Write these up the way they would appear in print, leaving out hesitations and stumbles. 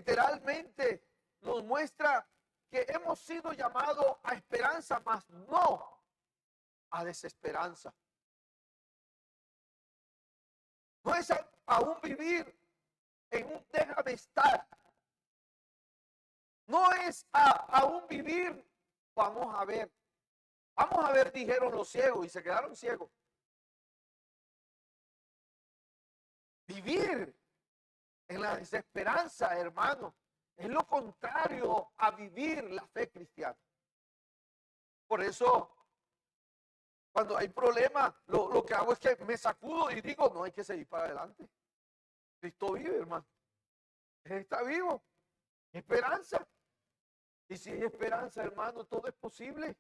literalmente nos muestra que hemos sido llamados a esperanza, mas no a desesperanza. No es aún vivir en un deja de estar. No es aún vivir, vamos a ver. Vamos a ver, dijeron los ciegos y se quedaron ciegos. Vivir en la desesperanza, hermano, es lo contrario a vivir la fe cristiana. Por eso, cuando hay problemas, lo que hago es que me sacudo y digo, no hay que seguir para adelante. Cristo vive, hermano. Él está vivo. Esperanza. Y si hay esperanza, hermano, todo es posible.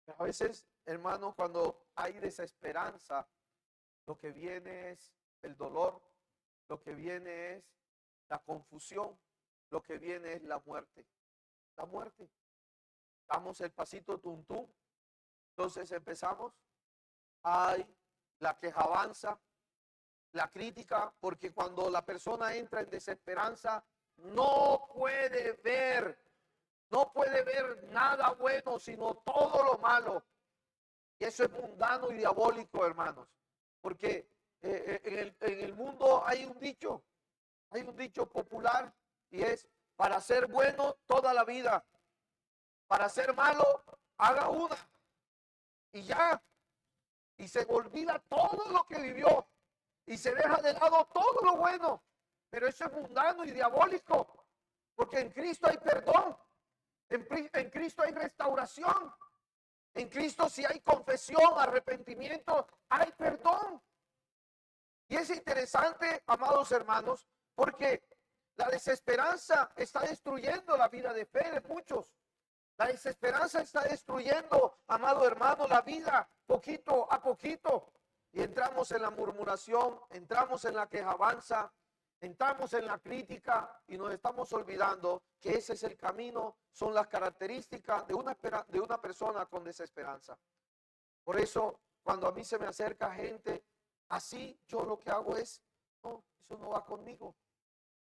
Pero a veces, hermano, cuando hay desesperanza, lo que viene es el dolor, lo que viene es la confusión, lo que viene es la muerte. La muerte. Damos el pasito tuntún. Entonces empezamos. Hay la queja avanza, la crítica, porque cuando la persona entra en desesperanza, no puede ver nada bueno, sino todo lo malo. Y eso es mundano y diabólico, hermanos. Porque en el mundo hay un dicho popular y es, para ser bueno toda la vida, para ser malo haga una y ya. Y se olvida todo lo que vivió y se deja de lado todo lo bueno. Pero eso es mundano y diabólico, porque en Cristo hay perdón, en Cristo hay restauración, en Cristo si hay confesión, arrepentimiento, hay perdón. Y es interesante, amados hermanos, porque la desesperanza está destruyendo la vida de fe de muchos. La desesperanza está destruyendo, amado hermano, la vida poquito a poquito. Y entramos en la murmuración, entramos en la quejabanza, entramos en la crítica y nos estamos olvidando que ese es el camino, son las características de una persona con desesperanza. Por eso, cuando a mí se me acerca gente así, yo lo que hago es, no, eso no va conmigo.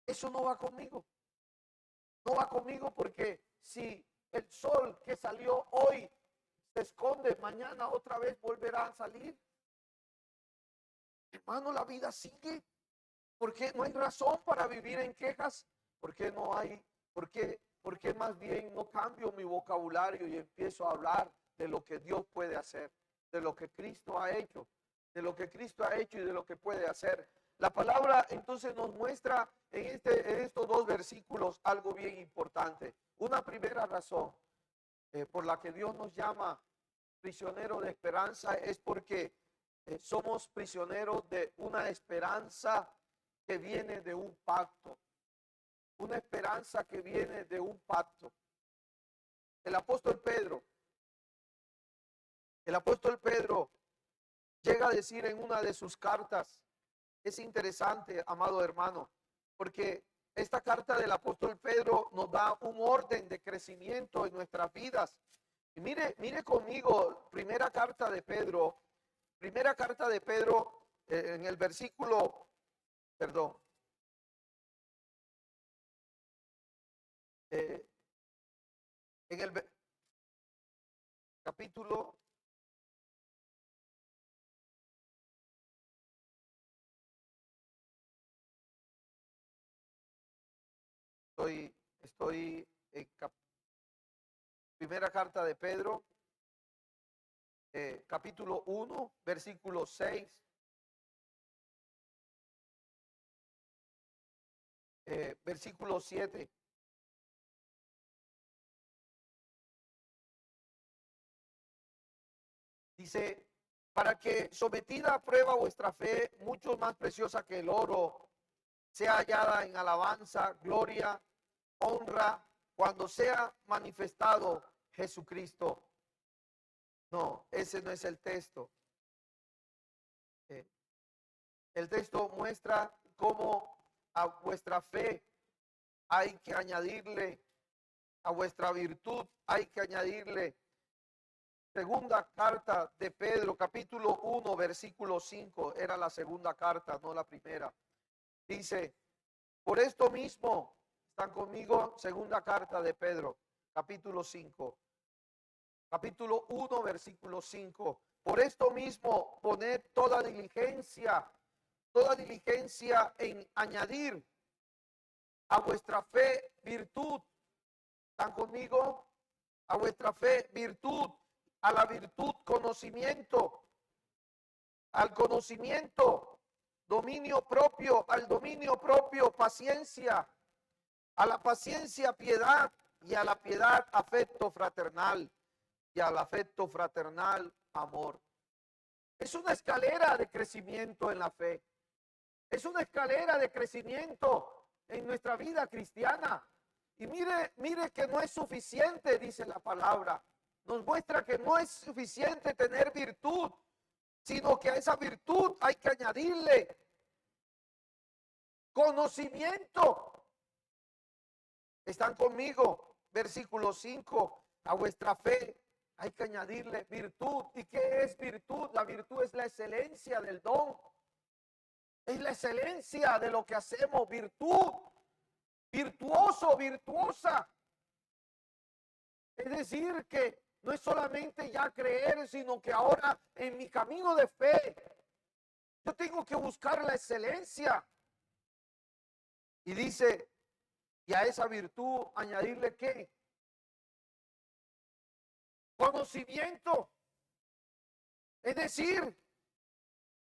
Eso no va conmigo. No va conmigo porque si el sol que salió hoy se esconde, mañana otra vez volverá a salir. Hermano, la vida sigue. Porque no hay razón para vivir en quejas. Porque no hay, porque más bien no cambio mi vocabulario y empiezo a hablar de lo que Dios puede hacer, de lo que Cristo ha hecho, de lo que Cristo ha hecho y de lo que puede hacer. La palabra entonces nos muestra en estos dos versículos algo bien importante. Una primera razón por la que Dios nos llama prisioneros de esperanza es porque somos prisioneros de una esperanza que viene de un pacto. Una esperanza que viene de un pacto. El apóstol Pedro llega a decir en una de sus cartas, es interesante, amado hermano, porque esta carta del apóstol Pedro nos da un orden de crecimiento en nuestras vidas. Y mire conmigo, primera carta de Pedro, en el versículo, perdón, en el capítulo, estoy en primera carta de Pedro, capítulo 1, versículo 6. Versículo 7. Dice, para que sometida a prueba vuestra fe, mucho más preciosa que el oro, sea hallada en alabanza, gloria, honra, cuando sea manifestado Jesucristo. No, ese no es el texto. El texto muestra cómo a vuestra fe hay que añadirle, a vuestra virtud hay que añadirle. Segunda carta de Pedro, capítulo 1, versículo 5, era la segunda carta, no la primera. Dice, Por esto mismo, están conmigo, segunda carta de Pedro, capítulo 5, capítulo 1, versículo 5. Por esto mismo, poned toda diligencia en añadir a vuestra fe virtud. ¿Están conmigo? A vuestra fe virtud, a la virtud conocimiento, al conocimiento dominio propio, al dominio propio paciencia, a la paciencia piedad, y a la piedad afecto fraternal, y al afecto fraternal amor. Es una escalera de crecimiento en la fe. Es una escalera de crecimiento en nuestra vida cristiana. Y mire que no es suficiente, dice la palabra. Nos muestra que no es suficiente tener virtud, sino que a esa virtud hay que añadirle conocimiento. ¿Están conmigo? Versículo 5. A vuestra fe hay que añadirle virtud. ¿Y qué es virtud? La virtud es la excelencia del don. Es la excelencia de lo que hacemos. Virtud. Virtuoso, virtuosa. Es decir, que no es solamente ya creer, sino que ahora en mi camino de fe, yo tengo que buscar la excelencia. Y dice, y a esa virtud añadirle ¿qué? Conocimiento. Es decir,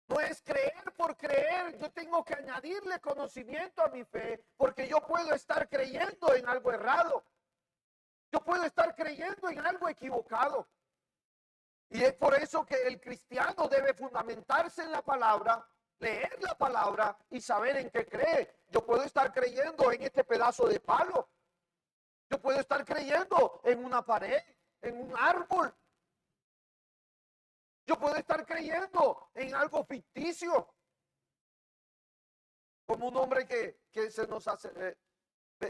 no es creer por creer, yo tengo que añadirle conocimiento a mi fe, porque yo puedo estar creyendo en algo errado. Yo puedo estar creyendo en algo equivocado. Y es por eso que el cristiano debe fundamentarse en la palabra, leer la palabra y saber en qué cree. Yo puedo estar creyendo en este pedazo de palo. Yo puedo estar creyendo en una pared, en un árbol. Yo puedo estar creyendo en algo ficticio. Como un hombre que se nos hace,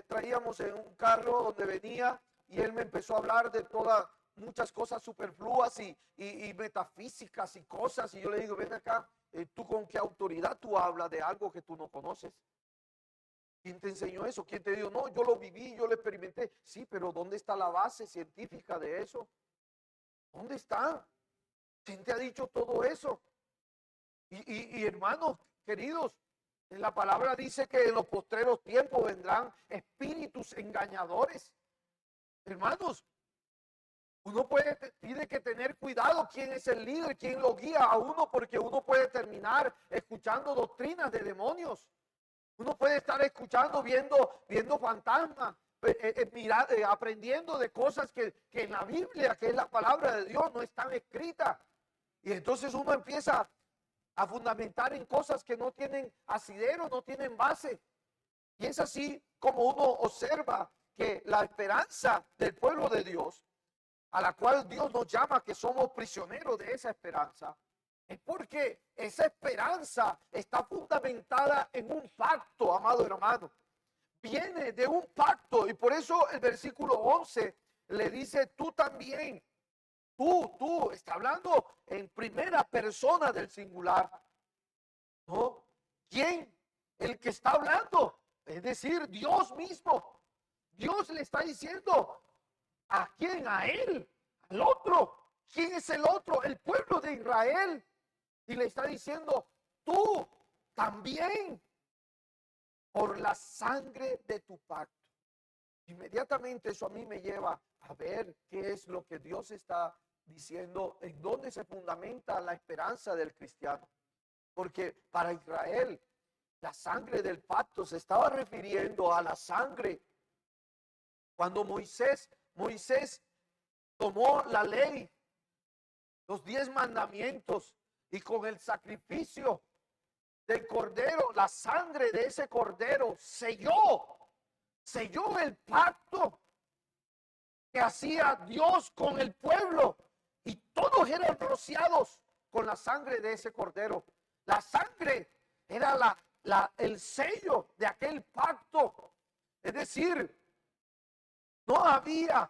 traíamos en un carro donde venía y él me empezó a hablar de todas muchas cosas superfluas y metafísicas y cosas. Y yo le digo, ven acá, ¿tú con qué autoridad tú hablas de algo que tú no conoces? ¿Quién te enseñó eso? ¿Quién te dijo? No, yo lo viví, yo lo experimenté. Sí, pero ¿dónde está la base científica de eso? ¿Dónde está? ¿Quién te ha dicho todo eso? Y hermanos queridos, en la palabra dice que en los postreros tiempos vendrán espíritus engañadores. Hermanos, uno tiene que tener cuidado quién es el líder, quién lo guía a uno, porque uno puede terminar escuchando doctrinas de demonios. Uno puede estar escuchando, viendo fantasmas, aprendiendo de cosas que en la Biblia, que es la palabra de Dios, no están escritas. Y entonces uno empieza a fundamentar en cosas que no tienen asidero, no tienen base. Y es así como uno observa que la esperanza del pueblo de Dios, a la cual Dios nos llama que somos prisioneros de esa esperanza, es porque esa esperanza está fundamentada en un pacto, amado hermano. Viene de un pacto, y por eso el versículo 11 le dice, tú también. Tú, está hablando en primera persona del singular. ¿No? ¿Quién? El que está hablando, es decir, Dios mismo. Dios le está diciendo, ¿a quién? A él, al otro. ¿Quién es el otro? El pueblo de Israel. Y le está diciendo, tú también, por la sangre de tu pacto. Inmediatamente eso a mí me lleva a ver qué es lo que Dios está diciendo, en dónde se fundamenta la esperanza del cristiano. Porque para Israel la sangre del pacto se estaba refiriendo a la sangre. Cuando Moisés tomó la ley, los 10 mandamientos, y con el sacrificio del cordero, la sangre de ese cordero selló el pacto que hacía Dios con el pueblo, y todos eran rociados con la sangre de ese cordero. La sangre era el sello de aquel pacto. Es decir, no había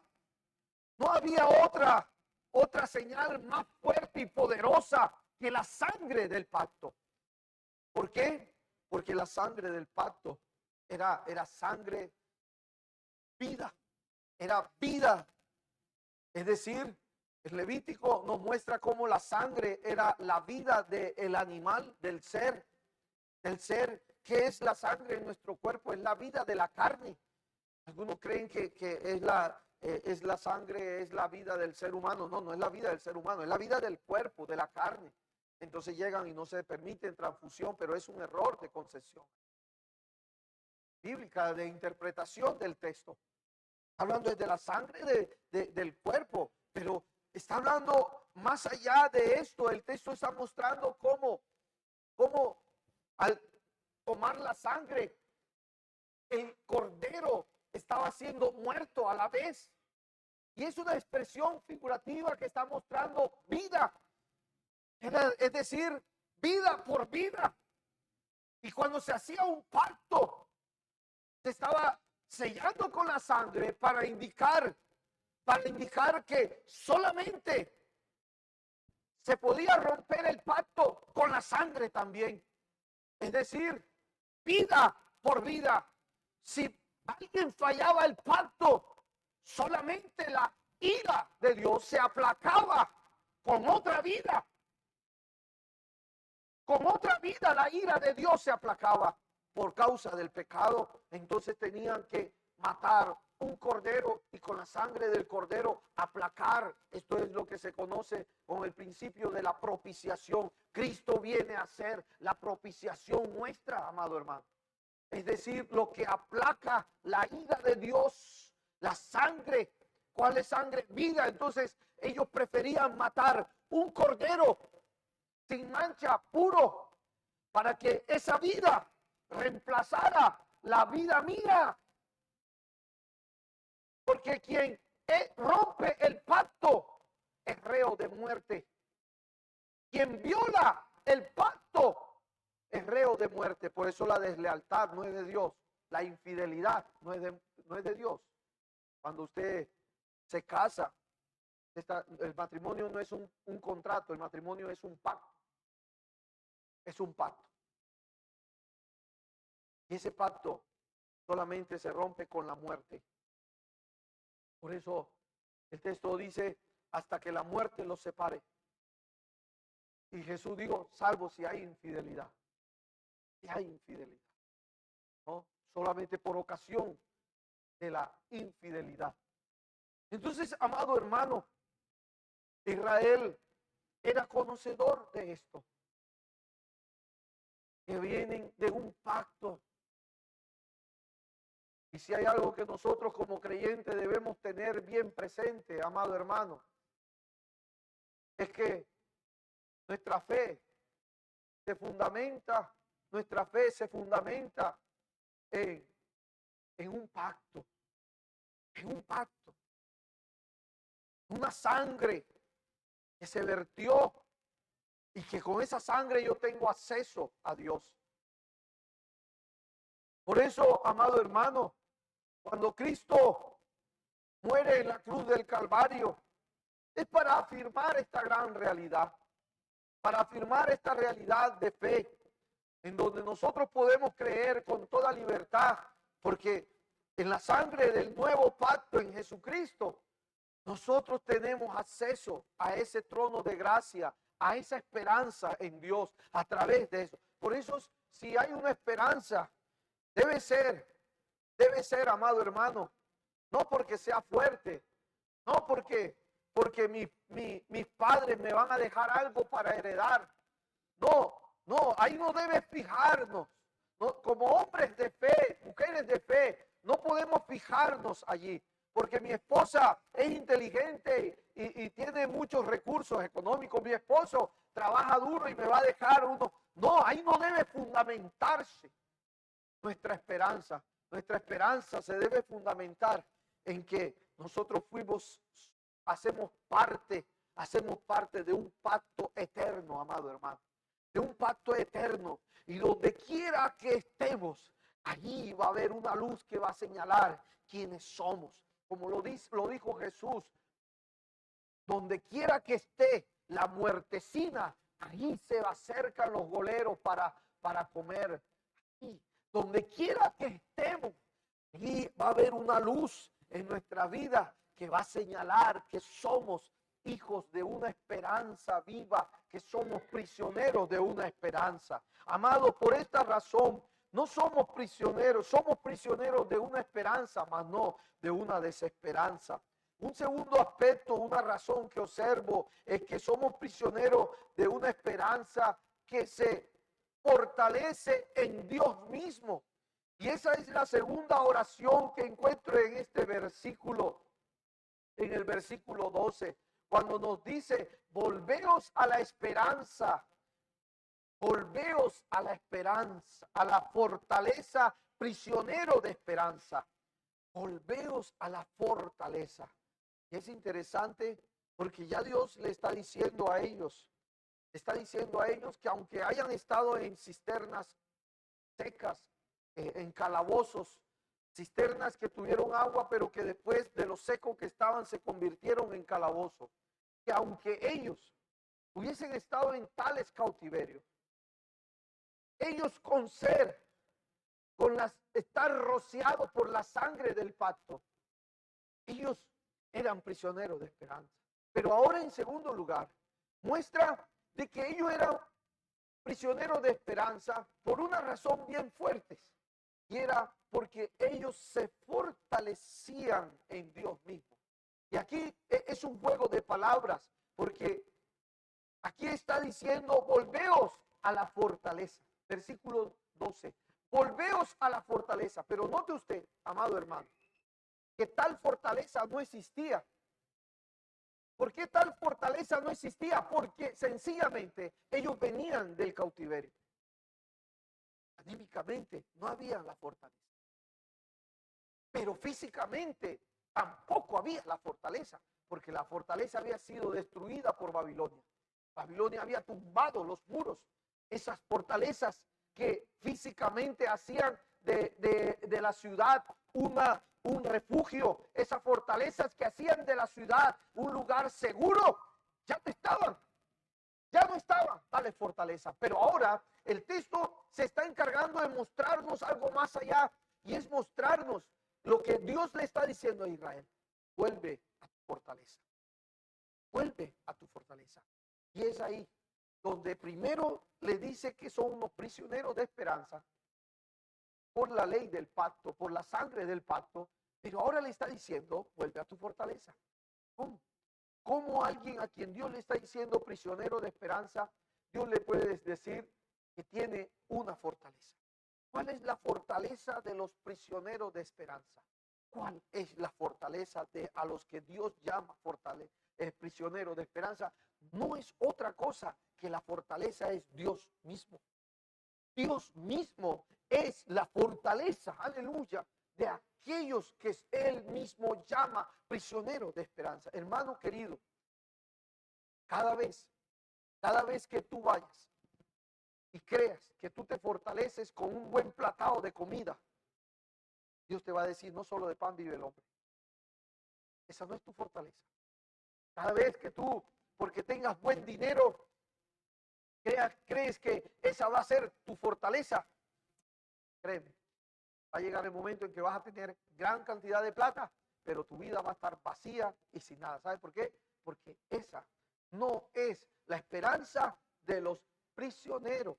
otra señal más fuerte y poderosa que la sangre del pacto. ¿Por qué? Porque la sangre del pacto era sangre, vida, era vida. Es decir, el Levítico nos muestra cómo la sangre era la vida del animal, del ser. ¿Qué es la sangre en nuestro cuerpo? Es la vida de la carne. Algunos creen que es la sangre, es la vida del ser humano. No, no es la vida del ser humano, es la vida del cuerpo, de la carne. Entonces llegan y no se permiten transfusión, pero es un error de concepción bíblica, de interpretación del texto. Hablando de la sangre del cuerpo, pero está hablando más allá de esto. El texto está mostrando cómo al tomar la sangre, el cordero estaba siendo muerto a la vez. Y es una expresión figurativa que está mostrando vida. Es decir, vida por vida. Y cuando se hacía un pacto, se estaba sellando con la sangre para indicar que solamente se podía romper el pacto con la sangre también. Es decir, vida por vida. Si alguien fallaba el pacto, solamente la ira de Dios se aplacaba con otra vida. Con otra vida la ira de Dios se aplacaba por causa del pecado. Entonces tenían que matar un cordero y con la sangre del cordero aplacar. Esto es lo que se conoce con el principio de la propiciación. Cristo viene a ser la propiciación nuestra, amado hermano. Es decir, lo que aplaca la ira de Dios, la sangre. ¿Cuál es sangre? Vida. Entonces ellos preferían matar un cordero sin mancha, puro, para que esa vida reemplazara la vida mía. Porque quien rompe el pacto es reo de muerte. Quien viola el pacto es reo de muerte. Por eso la deslealtad no es de Dios. La infidelidad no es de Dios. Cuando usted se casa, el matrimonio no es un contrato, el matrimonio es un pacto. Es un pacto. Y ese pacto solamente se rompe con la muerte. Por eso el texto dice, hasta que la muerte los separe. Y Jesús dijo, salvo si hay infidelidad. Si hay infidelidad. ¿No? Solamente por ocasión de la infidelidad. Entonces, amado hermano, Israel era conocedor de esto. Que vienen de un pacto. Y si hay algo que nosotros como creyentes debemos tener bien presente, amado hermano, es que nuestra fe se fundamenta en un pacto, una sangre que se vertió y que con esa sangre yo tengo acceso a Dios. Por eso, amado hermano, cuando Cristo muere en la cruz del Calvario, es para afirmar esta gran realidad, para afirmar esta realidad de fe, en donde nosotros podemos creer con toda libertad, porque en la sangre del nuevo pacto en Jesucristo, nosotros tenemos acceso a ese trono de gracia, a esa esperanza en Dios a través de eso. Por eso, si hay una esperanza, debe ser, amado hermano, no porque sea fuerte, no porque mis padres me van a dejar algo para heredar. No, ahí no debe fijarnos. No, como hombres de fe, mujeres de fe, no podemos fijarnos allí. Porque mi esposa es inteligente y tiene muchos recursos económicos. Mi esposo trabaja duro y me va a dejar uno. No, ahí no debe fundamentarse nuestra esperanza. Nuestra esperanza se debe fundamentar en que nosotros hacemos parte de un pacto eterno, amado hermano. De un pacto eterno. Y donde quiera que estemos, allí va a haber una luz que va a señalar quiénes somos. Como lo dijo Jesús, donde quiera que esté la muertecina, allí se acercan los goleros para comer. Donde quiera que estemos, y va a haber una luz en nuestra vida que va a señalar que somos hijos de una esperanza viva, que somos prisioneros de una esperanza. Amados, por esta razón, no somos prisioneros de una esperanza, mas no de una desesperanza. Un segundo aspecto, una razón que observo es que somos prisioneros de una esperanza que se fortalece en Dios mismo. Y esa es la segunda oración que encuentro en este versículo, en el versículo 12, cuando nos dice, volveos a la esperanza, volveos a la esperanza, a la fortaleza, prisionero de esperanza, volveos a la fortaleza. Y es interesante porque ya Dios le está diciendo a ellos, que aunque hayan estado en cisternas secas, en calabozos, cisternas que tuvieron agua, pero que después de lo seco que estaban se convirtieron en calabozos, que aunque ellos hubiesen estado en tales cautiverios, ellos estar rociados por la sangre del pacto, ellos eran prisioneros de esperanza. Pero ahora, en segundo lugar, muestra de que ellos eran prisioneros de esperanza por una razón bien fuerte, y era porque ellos se fortalecían en Dios mismo. Y aquí es un juego de palabras, porque aquí está diciendo, volveos a la fortaleza. Versículo 12, volveos a la fortaleza. Pero note usted, amado hermano, que tal fortaleza no existía. ¿Por qué tal fortaleza no existía? Porque sencillamente ellos venían del cautiverio. Anímicamente no había la fortaleza. Pero físicamente tampoco había la fortaleza, porque la fortaleza había sido destruida por Babilonia. Babilonia había tumbado los muros, esas fortalezas que físicamente hacían de la ciudad un refugio, esas fortalezas que hacían de la ciudad un lugar seguro, ya no estaban tales fortalezas. Pero ahora el texto se está encargando de mostrarnos algo más allá, y es mostrarnos lo que Dios le está diciendo a Israel: vuelve a tu fortaleza, vuelve a tu fortaleza. Y es ahí donde primero le dice que son unos prisioneros de esperanza por la ley del pacto, por la sangre del pacto, pero ahora le está diciendo, vuelve a tu fortaleza. ¿Cómo? ¿Cómo alguien a quien Dios le está diciendo prisionero de esperanza, Dios le puede decir que tiene una fortaleza? ¿Cuál es la fortaleza de los prisioneros de esperanza? ¿Cuál es la fortaleza a los que Dios llama prisioneros de esperanza? No es otra cosa que la fortaleza es Dios mismo. Dios mismo es la fortaleza, aleluya, de aquellos que Él mismo llama prisioneros de esperanza. Hermano querido, cada vez que tú vayas y creas que tú te fortaleces con un buen platado de comida, Dios te va a decir, no solo de pan vive el hombre. Esa no es tu fortaleza. Cada vez que tú, porque tengas buen dinero, crees que esa va a ser tu fortaleza, créeme, va a llegar el momento en que vas a tener gran cantidad de plata, pero tu vida va a estar vacía y sin nada. ¿Sabes por qué? Porque esa no es la esperanza de los prisioneros.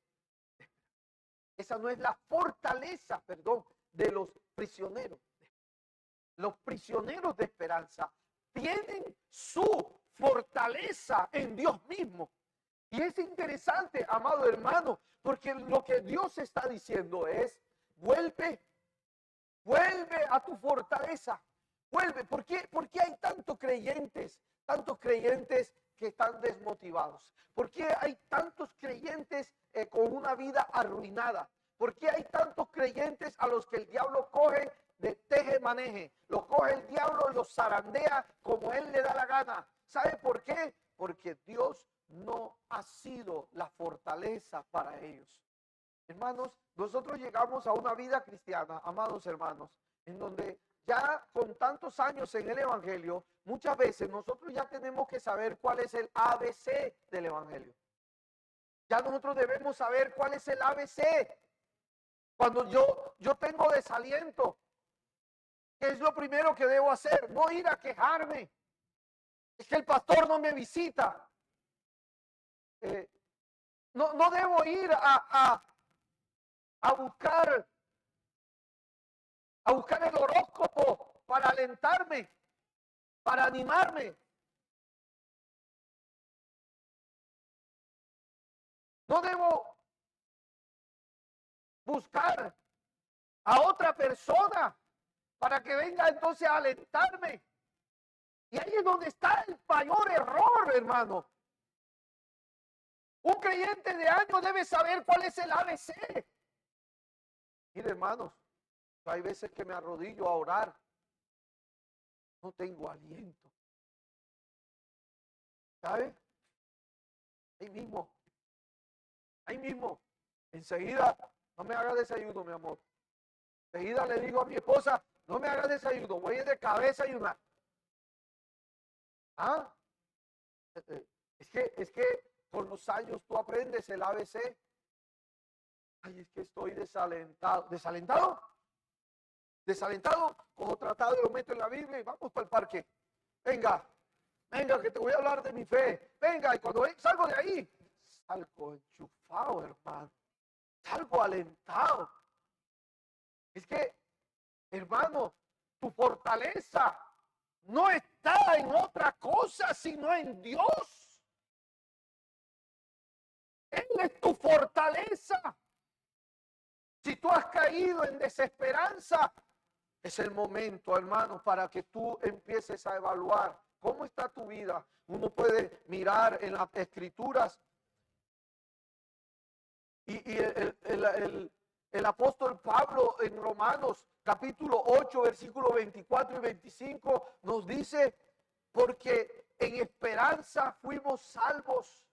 Esa no es la fortaleza, perdón, de los prisioneros. Los prisioneros de esperanza tienen su fortaleza en Dios mismo. Y es interesante, amado hermano, porque lo que Dios está diciendo es, vuelve a tu fortaleza, vuelve. ¿Por qué hay tantos creyentes que están desmotivados? ¿Por qué hay tantos creyentes con una vida arruinada? ¿Por qué hay tantos creyentes a los que el diablo coge de teje-maneje? Lo coge el diablo y los zarandea como él le da la gana. ¿Sabe por qué? Porque Dios no ha sido la fortaleza para ellos. Hermanos, nosotros llegamos a una vida cristiana, amados hermanos, en donde ya con tantos años en el evangelio, muchas veces nosotros ya tenemos que saber cuál es el ABC del evangelio. Ya nosotros debemos saber cuál es el ABC. Cuando yo tengo desaliento, ¿qué es lo primero que debo hacer? No ir a quejarme. Es que el pastor no me visita. No debo ir a buscar el horóscopo para alentarme, para animarme. No debo buscar a otra persona para que venga entonces a alentarme. Y ahí es donde está el mayor error, hermano. Un creyente de años debe saber cuál es el ABC. Mire, hermanos, hay veces que me arrodillo a orar. No tengo aliento. ¿Sabe? Ahí mismo. Enseguida, no me haga desayuno, mi amor. Enseguida le digo a mi esposa, no me haga desayuno, voy de cabeza a ayunar. ¿Ah? Es que con los años tú aprendes el ABC. Ay, es que estoy desalentado. ¿Desalentado? ¿Desalentado? Cojo tratado y lo meto en la Biblia y vamos para el parque. Venga, que te voy a hablar de mi fe. Venga, y cuando salgo de ahí, salgo enchufado, hermano. Salgo alentado. Es que, hermano, tu fortaleza no está en otra cosa sino en Dios. Él es tu fortaleza. Si tú has caído en desesperanza, es el momento, hermano, para que tú empieces a evaluar cómo está tu vida. Uno puede mirar en las escrituras y el apóstol Pablo en Romanos capítulo 8, versículos 24 y 25 nos dice, porque en esperanza fuimos salvos.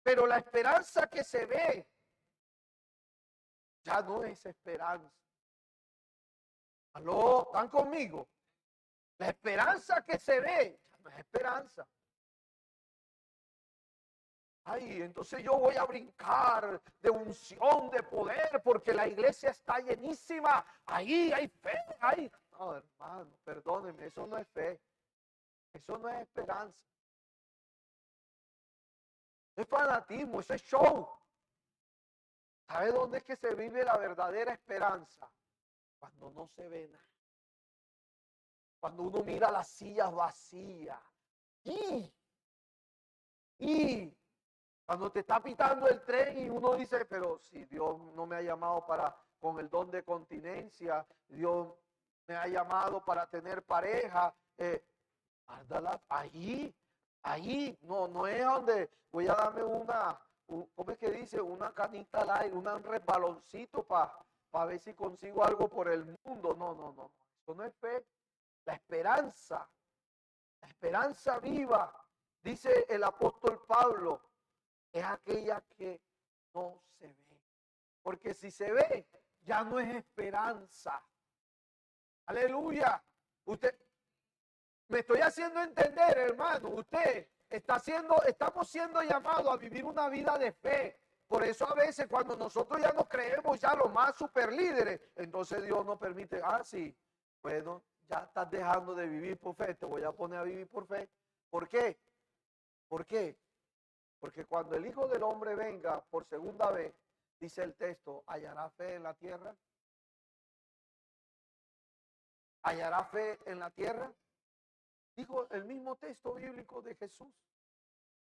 Pero la esperanza que se ve ya no es esperanza. ¿Aló? ¿Están conmigo? La esperanza que se ve ya no es esperanza. Ay, entonces yo voy a brincar de unción, de poder, porque la iglesia está llenísima. Ahí hay fe, hay. No, hermano, perdónenme, eso no es fe. Eso no es esperanza. Es fanatismo, eso es show. ¿Sabe dónde es que se vive la verdadera esperanza? Cuando no se ve nada. Cuando uno mira las sillas vacías. Y cuando te está pitando el tren y uno dice, pero si Dios no me ha llamado con el don de continencia, Dios me ha llamado para tener pareja, ahí, no es donde voy a darme ¿cómo es que dice? Una canita al aire, un resbaloncito para ver si consigo algo por el mundo. No, eso no es fe. La esperanza viva, dice el apóstol Pablo, es aquella que no se ve. Porque si se ve, ya no es esperanza. Aleluya. Usted, me estoy haciendo entender, hermano. Estamos siendo llamados a vivir una vida de fe. Por eso a veces cuando nosotros ya nos creemos ya los más super líderes, entonces Dios nos permite, sí, bueno, ya estás dejando de vivir por fe, te voy a poner a vivir por fe. ¿Por qué? ¿Por qué? Porque cuando el Hijo del Hombre venga por segunda vez, dice el texto, ¿hallará fe en la tierra? ¿Hallará fe en la tierra? Dijo el mismo texto bíblico de Jesús.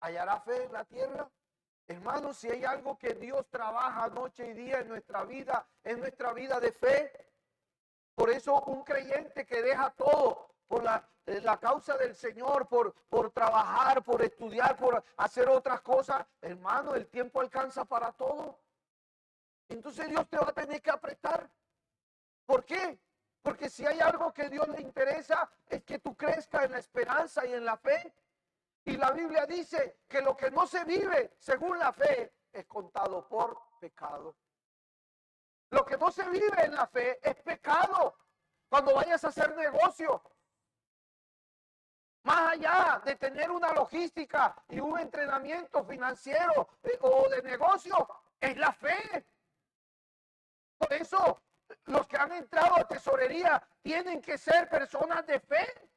¿Hallará fe en la tierra? Hermanos, si hay algo que Dios trabaja noche y día en nuestra vida, es nuestra vida de fe. Por eso un creyente que deja todo por la causa del Señor, por trabajar, por estudiar, por hacer otras cosas, hermano, el tiempo alcanza para todo. Entonces Dios te va a tener que apretar. ¿Por qué? Porque si hay algo que a Dios le interesa, es que tú crezcas en la esperanza y en la fe. Y la Biblia dice que lo que no se vive según la fe es contado por pecado. Lo que no se vive en la fe es pecado. Cuando vayas a hacer negocio, más allá de tener una logística y un entrenamiento financiero o de negocio, es la fe. Por eso, los que han entrado a tesorería tienen que ser personas de fe.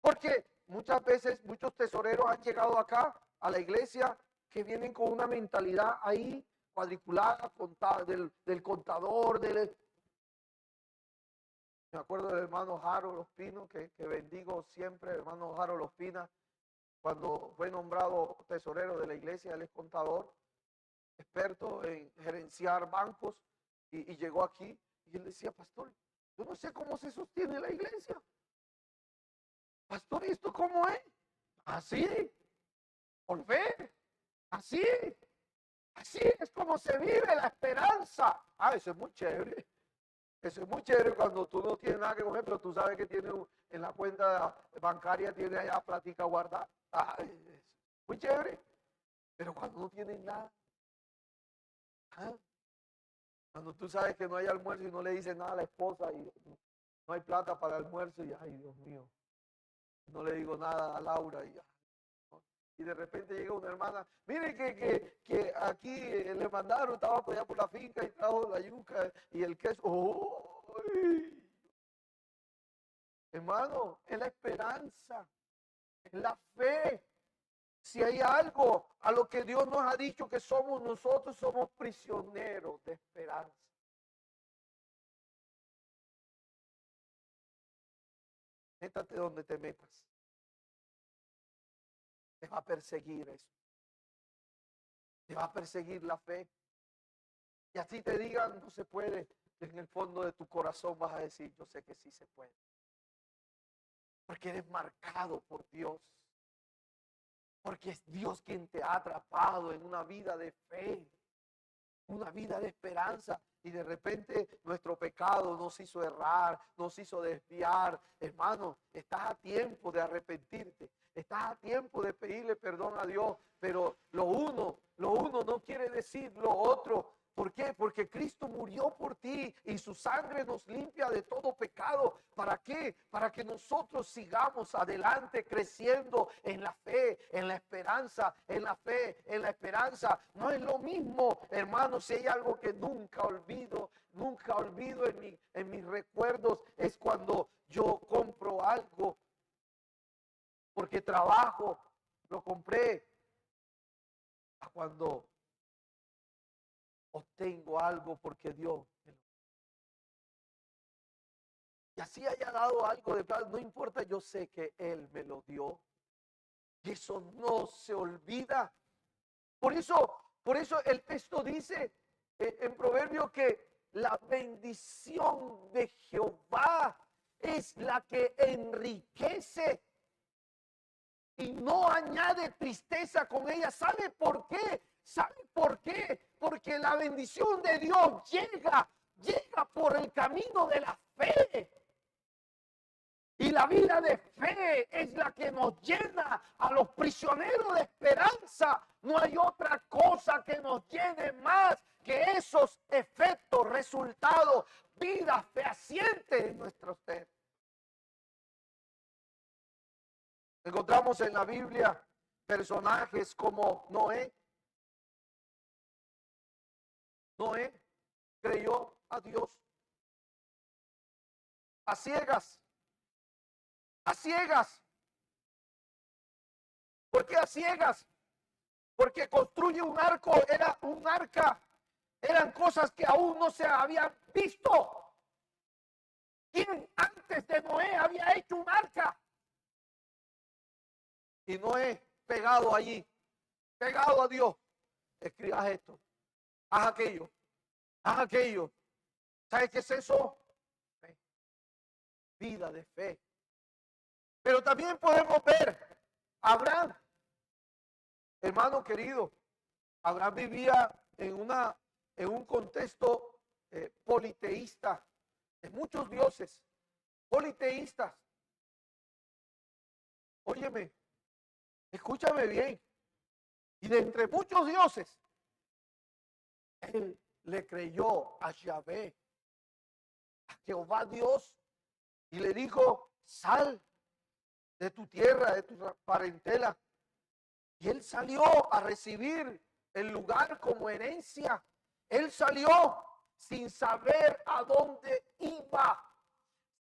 Porque muchas veces muchos tesoreros han llegado acá a la iglesia que vienen con una mentalidad ahí cuadriculada del contador. Me acuerdo del hermano Harold Ospina, que bendigo siempre, el hermano Harold Ospina, cuando fue nombrado tesorero de la iglesia, él es contador, experto en gerenciar bancos, y llegó aquí y él decía: pastor, yo no sé cómo se sostiene la iglesia. Pastor, ¿y esto cómo es? Así, por fe, así es como se vive la esperanza. Eso es muy chévere. Eso es muy chévere cuando tú no tienes nada que comer, pero tú sabes que tiene en la cuenta bancaria, tiene allá plática guardada. Es muy chévere. Pero cuando no tienes nada, cuando tú sabes que no hay almuerzo y no le dices nada a la esposa y no hay plata para el almuerzo, y ay, Dios mío, no le digo nada a Laura y de repente llega una hermana: mire que aquí le mandaron, estaba por allá por la finca y trajo la yuca y el queso. ¡Oh! Hermano, es la esperanza, es la fe. Si hay algo a lo que Dios nos ha dicho que somos, nosotros somos prisioneros de esperanza. Métate donde te metas, te va a perseguir eso. Te va a perseguir la fe. Y así te digan no se puede, en el fondo de tu corazón vas a decir: yo sé que sí se puede. Porque eres marcado por Dios. Porque es Dios quien te ha atrapado en una vida de fe, una vida de esperanza. Y de repente nuestro pecado nos hizo errar, nos hizo desviar. Hermano, estás a tiempo de arrepentirte. Estás a tiempo de pedirle perdón a Dios. Pero lo uno no quiere decir lo otro. ¿Por qué? Porque Cristo murió por ti y su sangre nos limpia de todo pecado. ¿Para qué? Para que nosotros sigamos adelante creciendo en la fe, en la esperanza, en la fe, en la esperanza. No es lo mismo, hermanos, si hay algo que nunca olvido en mis recuerdos, es cuando yo compro algo porque trabajo, lo compré, a cuando obtengo algo porque Dios me lo... Y así haya dado algo de plata, no importa, yo sé que Él me lo dio. Y eso no se olvida. Por eso el texto dice en Proverbios que la bendición de Jehová es la que enriquece y no añade tristeza con ella. ¿Sabe por qué? ¿Sabe por qué? Porque la bendición de Dios llega por el camino de la fe. Y la vida de fe es la que nos llena a los prisioneros de esperanza. No hay otra cosa que nos llene más que esos efectos, resultados, vida fehaciente en nuestro ser. Encontramos en la Biblia personajes como Noé. Noé creyó a Dios a ciegas. A ciegas. ¿Por qué a ciegas? Porque construye un arco, era un arca, eran cosas que aún no se habían visto. ¿Quién antes de Noé había hecho un arca? Y Noé pegado allí, pegado a Dios: escribas esto, haz aquello, haz aquello. ¿Sabes qué es eso? Fe. Vida de fe. Pero también podemos ver a Abraham. Hermano querido, Abraham vivía en un contexto politeísta, de muchos dioses, politeístas. Óyeme, escúchame bien. Y de entre muchos dioses, él le creyó a Yahvé, a Jehová Dios, y le dijo: sal de tu tierra, de tu parentela. Y él salió a recibir el lugar como herencia. Él salió sin saber a dónde iba.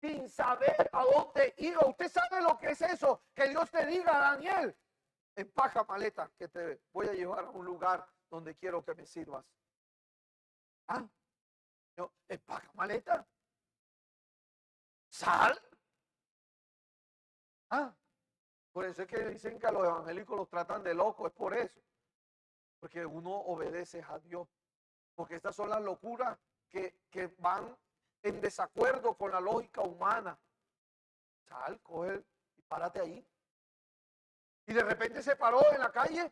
Sin saber a dónde iba. ¿Usted sabe lo que es eso? Que Dios te diga, Daniel, empaca maleta, que te voy a llevar a un lugar donde quiero que me sirvas. Ah, yo, empaca maleta. Sal. Ah, por eso es que dicen que a los evangélicos los tratan de locos, es por eso. Porque uno obedece a Dios. Porque estas son las locuras que van en desacuerdo con la lógica humana. Sal, coge y párate ahí. Y de repente se paró en la calle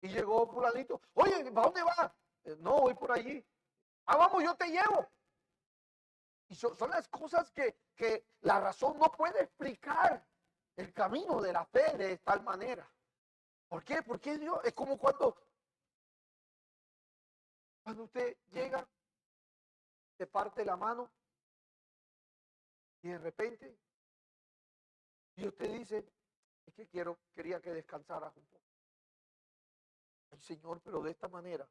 y llegó fulanito. Oye, ¿para dónde vas? No, voy por allí. Ah, vamos, yo te llevo. Y son las cosas que la razón no puede explicar el camino de la fe de tal manera. ¿Por qué? Porque Dios es como cuando usted llega, te parte la mano y de repente Dios te dice, es que quería que descansaras un poco. Ay, Señor, pero de esta manera.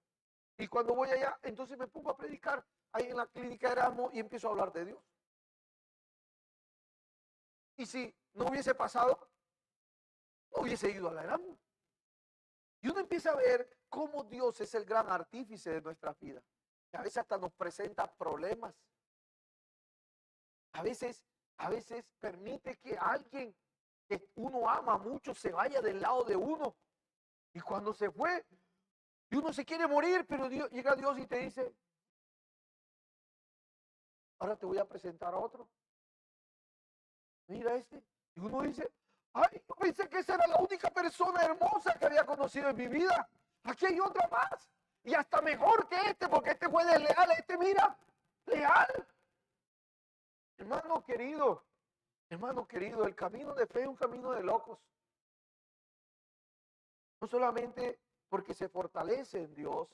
Y cuando voy allá, entonces me pongo a predicar ahí en la clínica de Erasmo y empiezo a hablar de Dios. Y si no hubiese pasado, no hubiese ido a la Erasmo. Y uno empieza a ver cómo Dios es el gran artífice de nuestra vida. Que a veces hasta nos presenta problemas. A veces permite que alguien que uno ama mucho se vaya del lado de uno. Y cuando se fue, y uno se quiere morir, pero llega Dios y te dice, ahora te voy a presentar a otro. Mira este. Y uno dice, ay, yo pensé que esa era la única persona hermosa que había conocido en mi vida. Aquí hay otra más. Y hasta mejor que este, porque este fue desleal. Este, mira, leal. Hermano querido, el camino de fe es un camino de locos. No solamente porque se fortalece en Dios,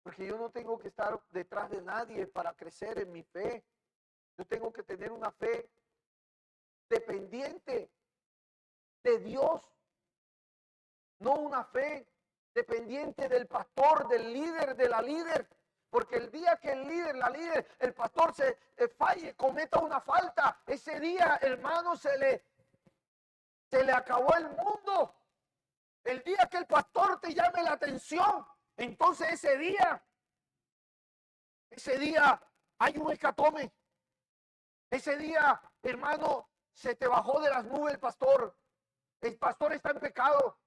porque yo no tengo que estar detrás de nadie para crecer en mi fe. Yo tengo que tener una fe dependiente de Dios, no una fe dependiente del pastor, del líder, de la líder. Porque el día que el líder, la líder, el pastor se falle, cometa una falta, ese día, hermano, se le acabó el mundo. El día que el pastor te llame la atención, entonces ese día hay un hecatombe. Ese día, hermano, se te bajó de las nubes el pastor. El pastor está en pecado.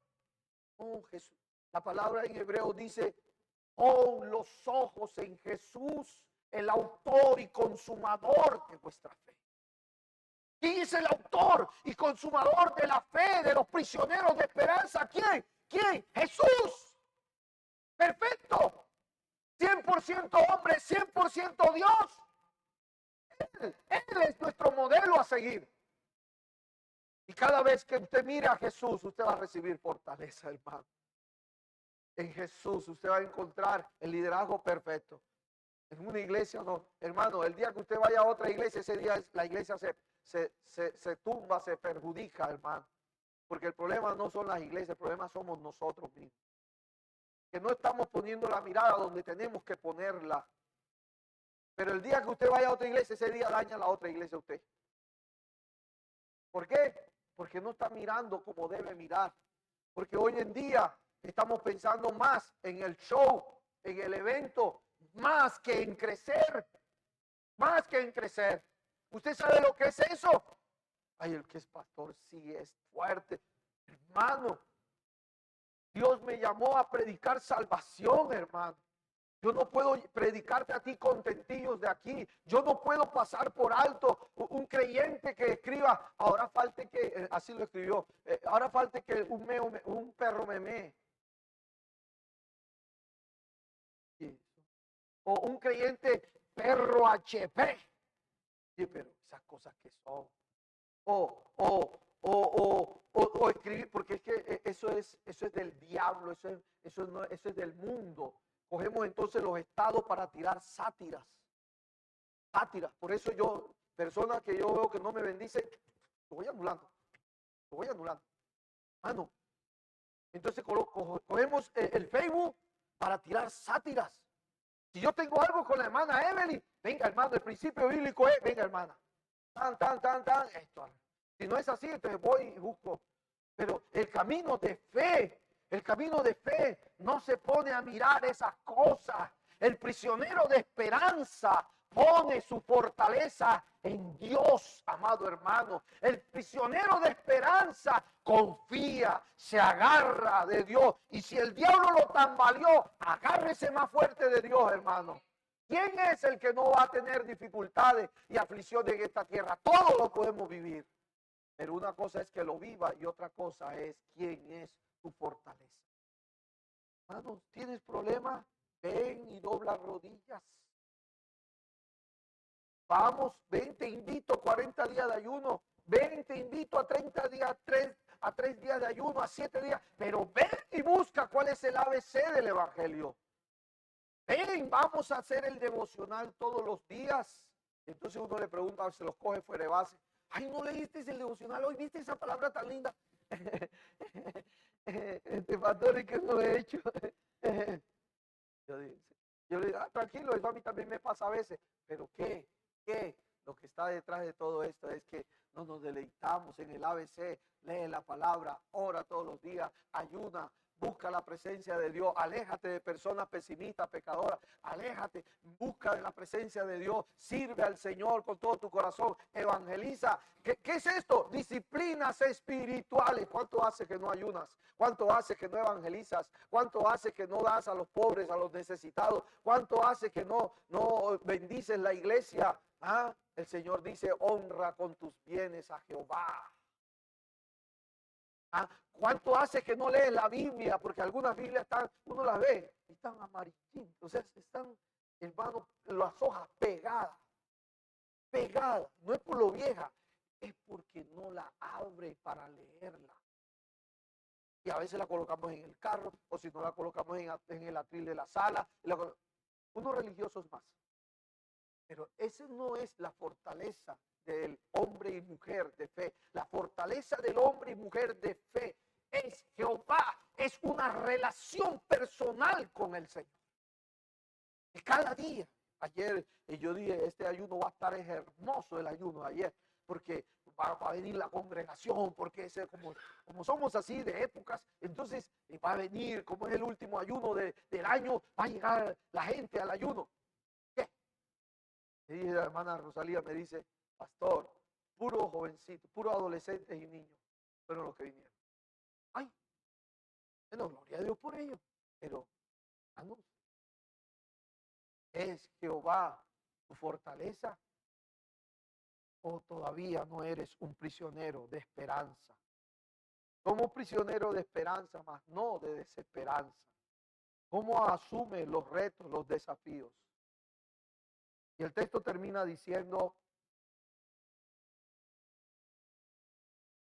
Oh, Jesús. La palabra en hebreo dice, pon los ojos en Jesús, el autor y consumador de vuestra fe. ¿Quién es el autor y consumador de la fe de los prisioneros de esperanza? ¿Quién? ¿Quién? Jesús. Perfecto. 100% hombre, 100% Dios. Él es nuestro modelo a seguir. Y cada vez que usted mira a Jesús, usted va a recibir fortaleza, hermano. En Jesús usted va a encontrar el liderazgo perfecto. En una iglesia no, hermano, el día que usted vaya a otra iglesia, ese día la iglesia se tumba, se perjudica, hermano. Porque el problema no son las iglesias, el problema somos nosotros mismos. Que no estamos poniendo la mirada donde tenemos que ponerla. Pero el día que usted vaya a otra iglesia, ese día daña la otra iglesia a usted. ¿Por qué? Porque no está mirando como debe mirar. Porque hoy en día estamos pensando más en el show, en el evento, más que en crecer. Más que en crecer. ¿Usted sabe lo que es eso? Ay, el que es pastor sí es fuerte. Hermano, Dios me llamó a predicar salvación, hermano. Yo no puedo predicarte a ti contentillos de aquí. Yo no puedo pasar por alto un creyente que escriba, ahora falte que, así lo escribió, ahora falte que un perro me mee. O un creyente perro HP. Sí, pero esas cosas que son. O escribir, porque es que eso es del diablo, eso es del mundo. Cogemos entonces los estados para tirar sátiras. Sátiras. Por eso yo, personas que yo veo que no me bendicen, lo voy anulando. Lo voy anulando. Ah, no. Entonces cogemos el Facebook para tirar sátiras. Si yo tengo algo con la hermana Evelyn, venga hermano, el principio bíblico es, venga hermana, tan, esto. Si no es así, entonces voy y busco. Pero el camino de fe no se pone a mirar esas cosas. El prisionero de esperanza pone su fortaleza en Dios, amado hermano. El prisionero de esperanza confía, se agarra de Dios. Y si el diablo lo tambaleó, agárrese más fuerte de Dios, hermano. ¿Quién es el que no va a tener dificultades y aflicciones en esta tierra? Todos lo podemos vivir. Pero una cosa es que lo viva y otra cosa es quién es tu fortaleza. Hermanos, ¿tienes problemas? Ven y dobla rodillas. Vamos, ven, te invito a 40 días de ayuno. Ven, te invito a 30 días, a 3 días de ayuno, a 7 días. Pero ven y busca cuál es el ABC del Evangelio. Ven, vamos a hacer el devocional todos los días. Entonces uno le pregunta, se los coge fuera de base. Ay, ¿no leíste el devocional hoy? ¿Viste esa palabra tan linda? Pastor, ¿qué no he hecho? Yo le digo, tranquilo, eso a mí también me pasa a veces. Pero ¿qué? Lo que está detrás de todo esto es que no nos deleitamos en el ABC, lee la palabra, ora todos los días, ayuna, busca la presencia de Dios, aléjate de personas pesimistas, pecadoras, aléjate, busca la presencia de Dios, sirve al Señor con todo tu corazón, evangeliza. ¿Qué es esto? Disciplinas espirituales. ¿Cuánto hace que no ayunas? ¿Cuánto hace que no evangelizas? ¿Cuánto hace que no das a los pobres, a los necesitados? ¿Cuánto hace que no bendices la iglesia? ¿Ah? El Señor dice, honra con tus bienes a Jehová. ¿Ah? ¿Cuánto hace que no lees la Biblia? Porque algunas Biblias están, uno las ve, están amarillentas, o sea, están, hermano, las hojas pegadas, no es por lo vieja, es porque no la abre para leerla. Y a veces la colocamos en el carro, o si no la colocamos en el atril de la sala, unos religiosos más. Pero esa no es la fortaleza del hombre y mujer de fe. La fortaleza del hombre y mujer de fe es Jehová, es una relación personal con el Señor. Y cada día, ayer yo dije, este ayuno va a estar, es hermoso el ayuno de ayer, porque va a venir la congregación, porque es como somos así de épocas, entonces va a venir, como es el último ayuno del año, va a llegar la gente al ayuno. ¿Qué? Y la hermana Rosalía me dice, pastor, puro jovencito, puro adolescentes y niños fueron los que vinieron. Ay, bueno, gloria a Dios por ello, pero ¿es Jehová tu fortaleza? ¿O todavía no eres un prisionero de esperanza? Somos prisioneros de esperanza, mas no de desesperanza. ¿Cómo asume los retos, los desafíos? Y el texto termina diciendo,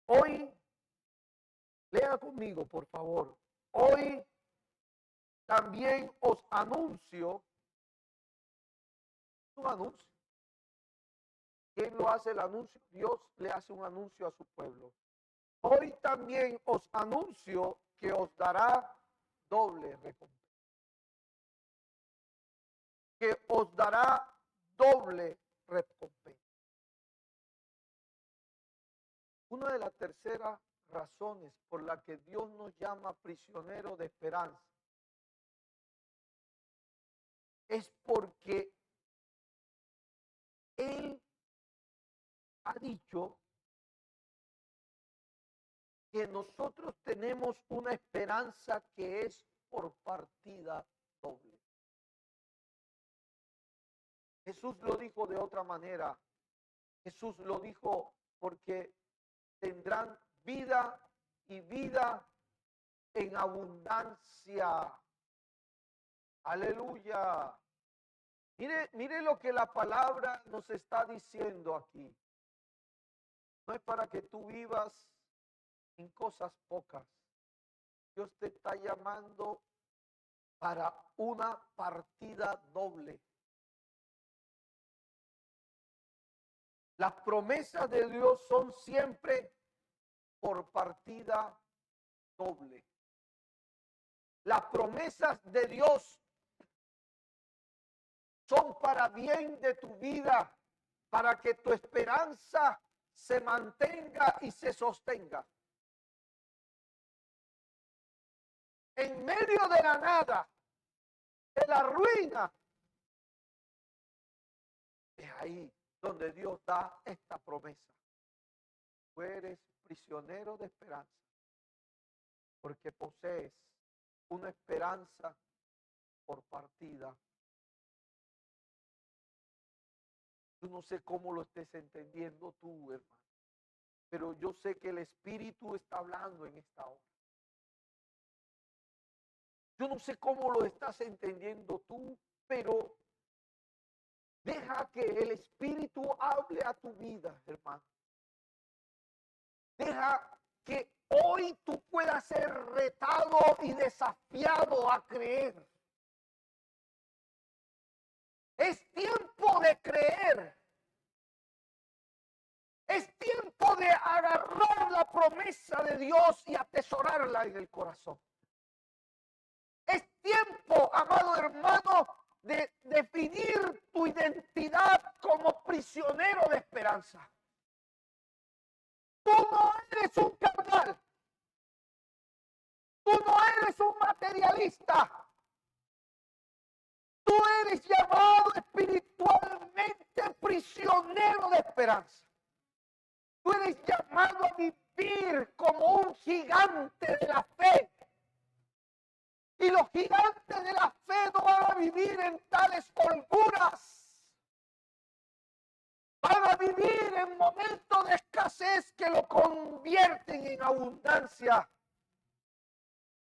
hoy, lea conmigo por favor, hoy también os anuncio, un anuncio. ¿Quién lo hace el anuncio? Dios le hace un anuncio a su pueblo. Hoy también os anuncio que os dará doble recompensa. Que os dará doble recompensa. Una de las terceras razones por la que Dios nos llama prisioneros de esperanza es porque Él ha dicho que nosotros tenemos una esperanza que es por partida doble. Jesús lo dijo de otra manera. Jesús lo dijo porque tendrán vida y vida en abundancia. Aleluya. Mire lo que la palabra nos está diciendo aquí. No es para que tú vivas en cosas pocas. Dios te está llamando para una partida doble. Las promesas de Dios son siempre por partida doble. Las promesas de Dios son para bien de tu vida, para que tu esperanza se mantenga y se sostenga. En medio de la nada, de la ruina, es ahí donde Dios da esta promesa. Tú eres prisionero de esperanza, porque posees una esperanza por partida. Yo no sé cómo lo estés entendiendo tú, hermano, pero yo sé que el Espíritu está hablando en esta hora. Yo no sé cómo lo estás entendiendo tú, pero deja que el Espíritu hable a tu vida, hermano. Deja que hoy tú puedas ser retado y desafiado a creer. Es tiempo de creer. Es tiempo de agarrar la promesa de Dios y atesorarla en el corazón. Es tiempo, amado hermano, de definir tu identidad como prisionero de esperanza. Tú no eres un carnal. Tú no eres un materialista. Tú eres llamado espiritualmente prisionero de esperanza. Tú eres llamado a vivir como un gigante de la fe. Y los gigantes de la fe no van a vivir en tales holguras. Van a vivir en momentos de escasez que lo convierten en abundancia.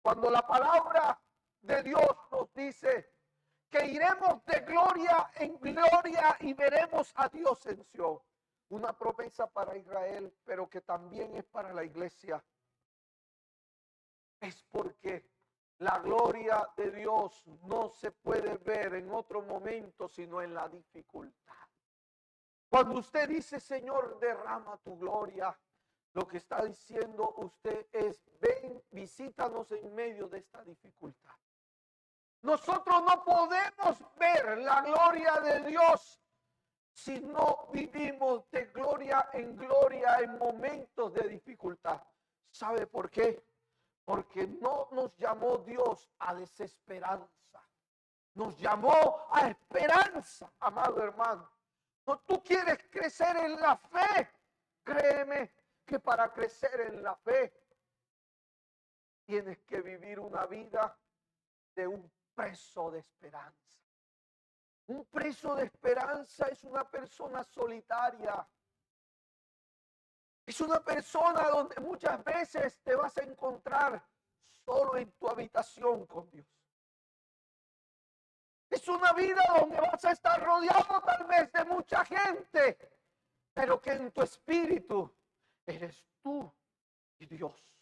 Cuando la palabra de Dios nos dice que iremos de gloria en gloria y veremos a Dios en Sion. Una promesa para Israel, pero que también es para la iglesia. Es porque la gloria de Dios no se puede ver en otro momento sino en la dificultad. Cuando usted dice, Señor, derrama tu gloria, lo que está diciendo usted es, ven, visítanos en medio de esta dificultad. Nosotros no podemos ver la gloria de Dios si no vivimos de gloria en momentos de dificultad. ¿Sabe por qué? Porque no nos llamó Dios a desesperanza. Nos llamó a esperanza, amado hermano. No, tú quieres crecer en la fe. Créeme que para crecer en la fe tienes que vivir una vida de un preso de esperanza. Un preso de esperanza es una persona solitaria. Es una persona donde muchas veces te vas a encontrar solo en tu habitación con Dios. Es una vida donde vas a estar rodeado tal vez de mucha gente, pero que en tu espíritu eres tú y Dios.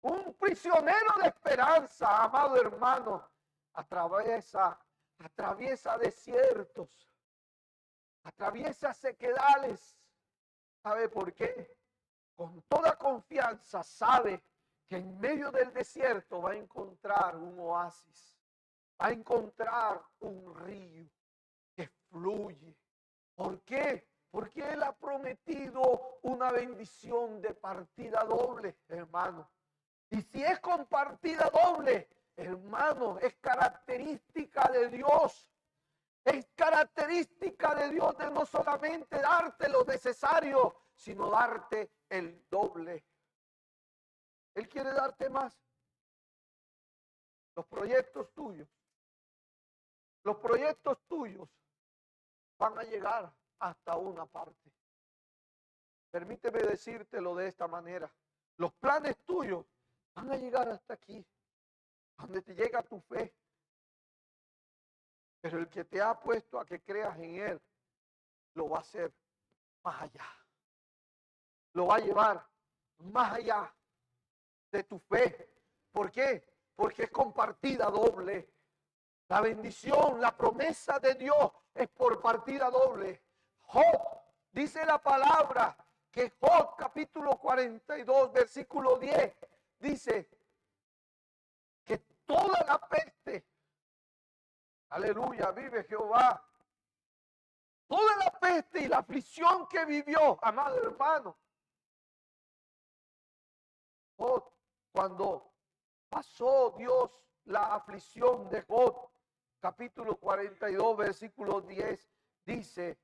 Un prisionero de esperanza, amado hermano, atraviesa desiertos, atraviesa sequedales. ¿Sabe por qué? Con toda confianza sabe que en medio del desierto va a encontrar un oasis, va a encontrar un río que fluye. ¿Por qué? Porque Él ha prometido una bendición de partida doble, hermano. Y si es con partida doble, hermano, es característica de Dios. Es característica de Dios de no solamente darte lo necesario, sino darte el doble. Él quiere darte más. Los proyectos tuyos van a llegar hasta una parte. Permíteme decírtelo de esta manera. Los planes tuyos van a llegar hasta aquí, donde te llega tu fe. Pero el que te ha puesto a que creas en Él, lo va a hacer más allá. Lo va a llevar más allá de tu fe. ¿Por qué? Porque es compartida doble. La bendición, la promesa de Dios es por partida doble. Job, dice la palabra que Job capítulo 42 versículo 10 dice que toda la peste Aleluya, vive Jehová. Toda la peste y la aflicción que vivió, amado hermano. Job, cuando pasó Dios la aflicción de Job, capítulo 42, versículo 10, dice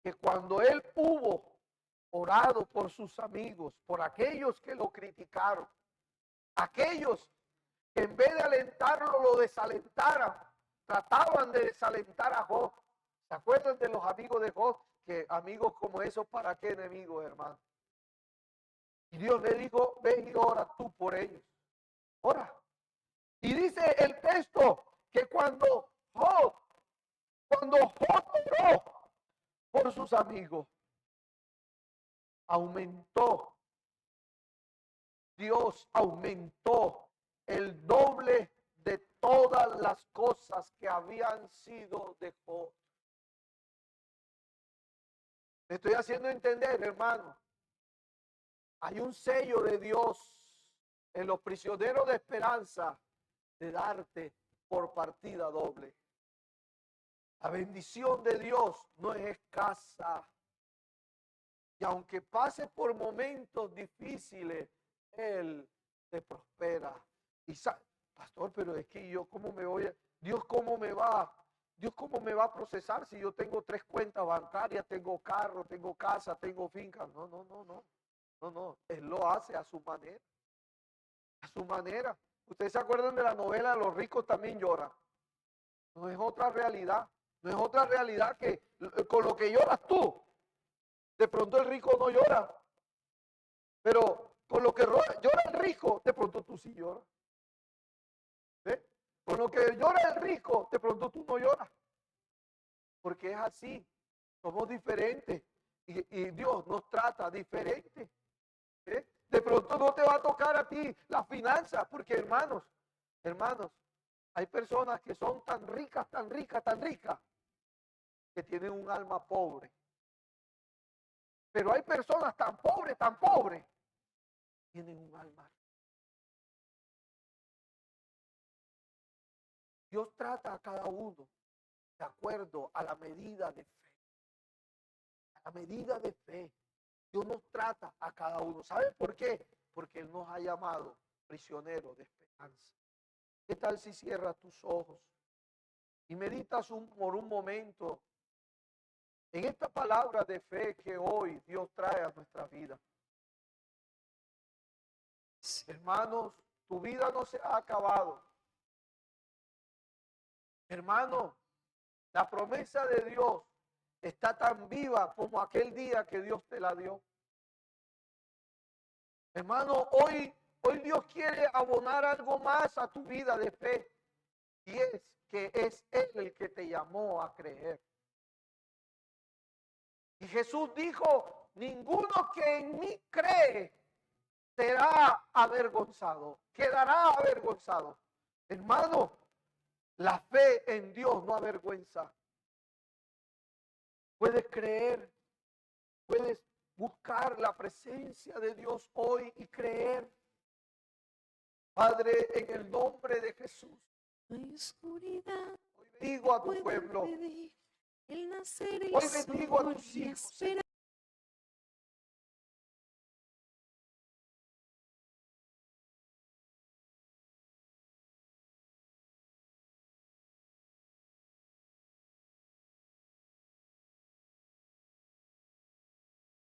que cuando él hubo orado por sus amigos, por aquellos que lo criticaron, aquellos que en vez de alentarlo lo desalentaran, trataban de desalentar a Job. ¿Se acuerdan de los amigos de Job? Que amigos como esos, ¿para qué enemigos, hermano? Y Dios le dijo, ven y ora tú por ellos. Ora. Y dice el texto que cuando Job oró por sus amigos, Dios aumentó el doble de todas las cosas que habían sido de Job. Me estoy haciendo entender, hermano. Hay un sello de Dios en los prisioneros de esperanza de darte por partida doble. La bendición de Dios no es escasa. Y aunque pases por momentos difíciles, Él te prospera. Y pastor, pero es que yo cómo me voy a, Dios cómo me va a procesar si yo tengo 3 cuentas bancarias, tengo carro, tengo casa, tengo finca. No, Él lo hace a su manera. A su manera. Ustedes se acuerdan de la novela Los ricos también lloran. No es otra realidad. No es otra realidad que con lo que lloras tú. De pronto el rico no llora. Pero con lo que llora el rico, de pronto tú sí lloras. ¿Ve? Con lo que llora el rico, de pronto tú no lloras. Porque es así. Somos diferentes. Y Dios nos trata diferente. De pronto no te va a tocar a ti la finanza. Porque hermanos, hay personas que son tan ricas, que tienen un alma pobre. Pero hay personas tan pobres, tienen un alma. Dios trata a cada uno de acuerdo a la medida de fe. A la medida de fe. Dios nos trata a cada uno. ¿Sabe por qué? Porque Él nos ha llamado prisioneros de esperanza. ¿Qué tal si cierras tus ojos y meditas por un momento en esta palabra de fe que hoy Dios trae a nuestra vida? Hermanos, tu vida no se ha acabado. Hermano, la promesa de Dios está tan viva como aquel día que Dios te la dio. Hermano, hoy Dios quiere abonar algo más a tu vida de fe. Y es que es Él el que te llamó a creer. Y Jesús dijo, ninguno que en mí cree será avergonzado, quedará avergonzado. Hermano, la fe en Dios no avergüenza. Puedes creer, puedes buscar la presencia de Dios hoy y creer. Padre, en el nombre de Jesús, oscuridad, hoy bendigo a tu pueblo. El nacer y Hoy bendigo a tus y hijos, Señor.